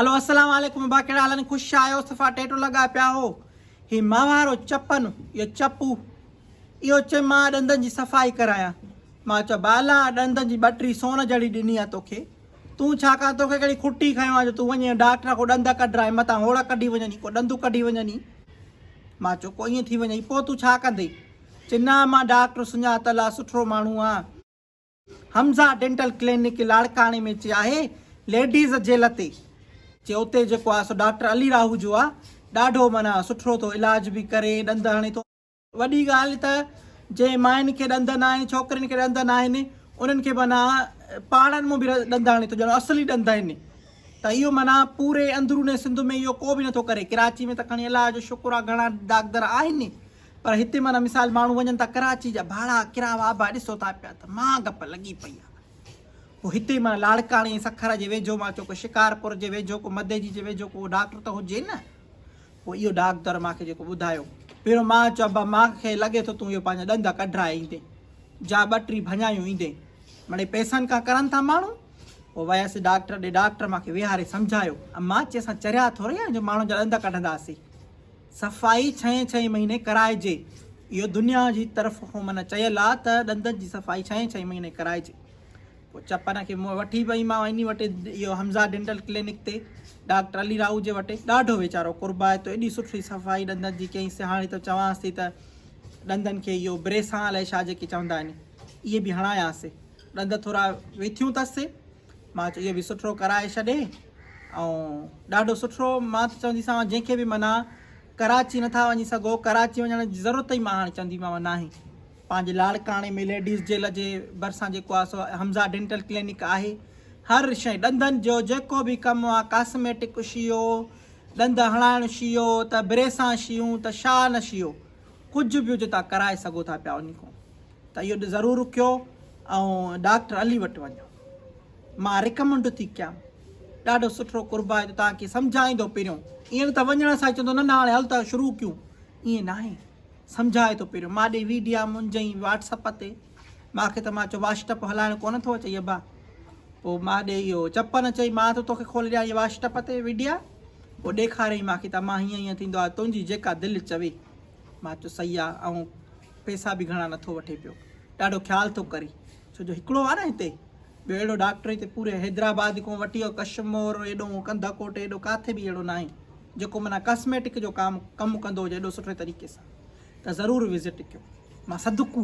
हलो अस्सलाम वालेकुम बा कहिड़ा हाल आहिनि? ख़ुशि आहियो? सफ़ा टेटो लॻा पिया हो। ही मां वारो चपन इहो चपू इहो चए मां ॾंदनि जी सफ़ाई करायां। मां चयो बाला ॾंदनि जी ॿटरी सोन जहिड़ी ॾिनी आहे तोखे, तूं छाकाणि तोखे कहिड़ी खुटी खयो आहे जो तूं वञे डॉक्टर खां ॾंद कढाए मथां होड़ कढी वञनी को ॾंदूं कढी वञनी। मां चयो को ईअं थी वञे पोइ तूं छा कंदई? चए न मां डॉक्टर सुञातल आहे, सुठो माण्हू आहे। हमज़ा डेंटल क्लिनिक लाड़काणे में चे आहे लेडीज़ जेल ते। जे उते जेको आहे सो डॉक्टर अली राहू जो आहे, ॾाढो माना सुठो थो इलाज बि करे, ॾंद हणे थो। वॾी ॻाल्हि त जे माइयुनि खे ॾंद न आहिनि, छोकिरियुनि खे ॾंद न आहिनि, उन्हनि खे माना पाड़नि में बि ॾंद हणे थो, ॼण असली ॾंद आहिनि। त इहो माना पूरे अंदरूने सिंध में इहो को बि नथो करे। कराची में त खणी अलाह जो शुक्र आहे घणा डाक्टर आहिनि, पर हिते माना मिसाल माण्हू वञनि था कराची जा भाड़ा किराया आबा ॾिसो था पिया त मां गप लॻी पई आहे। पोइ हिते मां लाड़काणे सखर जे वेझो मां चयो को शिकारपुर जे वेझो को मदेजी जे वेझो को डॉक्टर त हुजे न। पोइ इहो डॉक्टर मूंखे जेको ॿुधायो, पहिरियों मां चयो अबा मूंखे लॻे थो तूं इहो पंहिंजा ॾंद कढाए ईंदे, जा ॿटरी भञायूं ईंदे, मिड़े पैसनि खां करनि था माण्हू। पोइ वियसि डॉक्टर ॾे, डॉक्टर मूंखे विहारे सम्झायो। मां चए असां चरिया थोरी आहियूं जो माण्हुनि जा ॾंद कढंदासीं। सफ़ाई 6 महीने कराइजे, इहो दुनिया जी तरफ़ खां माना चयल आहे त ॾंदनि जी सफ़ाई 6 महीने कराइजे। पोइ चपन खे वठी वई मां इन वटि, इहो हमज़ा डेंटल क्लिनिक ते डॉक्टर अली राहू जे वटि। ॾाढो वीचारो कुर्बाए थो, एॾी सुठी सफ़ाई ॾंदनि जी कईंसि। हाणे त चवांसि थी त ॾंदनि खे इहो ब्रेसां अलाए छा जेके चवंदा आहिनि इहे बि हणायासीं। ॾंद थोरा विथियूं अथसि, मां चयो इहो बि सुठो कराए छॾे। ऐं ॾाढो सुठो, मां त चवंदीसांव जंहिंखे बि माना कराची नथा वञी सघो, कराची वञण जी ज़रूरत ई मां हाणे चवंदीमांव न आहे। पंहिंजे लाड़काणे में लेडीज़ जेल जे भरिसां जेको आहे सो हमज़ा डेंटल क्लिनिक आहे। हर शइ ॾंदनि जो जेको बि कमु आहे, कॉस्मेटिक शियो, ॾंद हणाइणु शियो, त ब्रेसां शियूं त छा न शियो, कुझु बि हुजे तव्हां कराए सघो था पिया उन खां। त इहो ज़रूरु कयो ऐं डॉक्टर अली वटि वञो, मां रिकमेंड थी कयां। ॾाढो सुठो कुर्बा आहे, तव्हांखे सम्झाईंदो पहिरियों। ईअं त वञण सां चवंदो न न हाणे हल त शुरू कयूं, ईअं न आहे। सम्झाए थो पहिरियों, मां ॾे वीडिया मुंहिंजी व्हाट्सअप ते, मूंखे त मां चयो व्हाट्सअप हलाइणु कोन थो अचे अबा। पोइ मां ॾे इहो चपन चई मां त तोखे खोले ॾियां इहा व्हाट्सअप ते वीडिया। पोइ ॾेखारियईं मूंखे त मां हीअं थींदो आहे, तुंहिंजी जेका दिलि चवे। मां चयो सही आहे, ऐं पैसा बि घणा नथो वठे पियो, ॾाढो ख़्यालु थो करे। छो जो हिकिड़ो आहे न हिते, ॿियो अहिड़ो डॉक्टर हिते पूरे हैदराबाद खां वठी कश्मीर एॾो कंधाकोट एॾो किथे बि अहिड़ो न आहे जेको माना कॉस्मेटिक जो कमु कंदो हुजे एॾो सुठे तरीक़े सां। त ज़रूरु विज़िट कयो। मां सदकू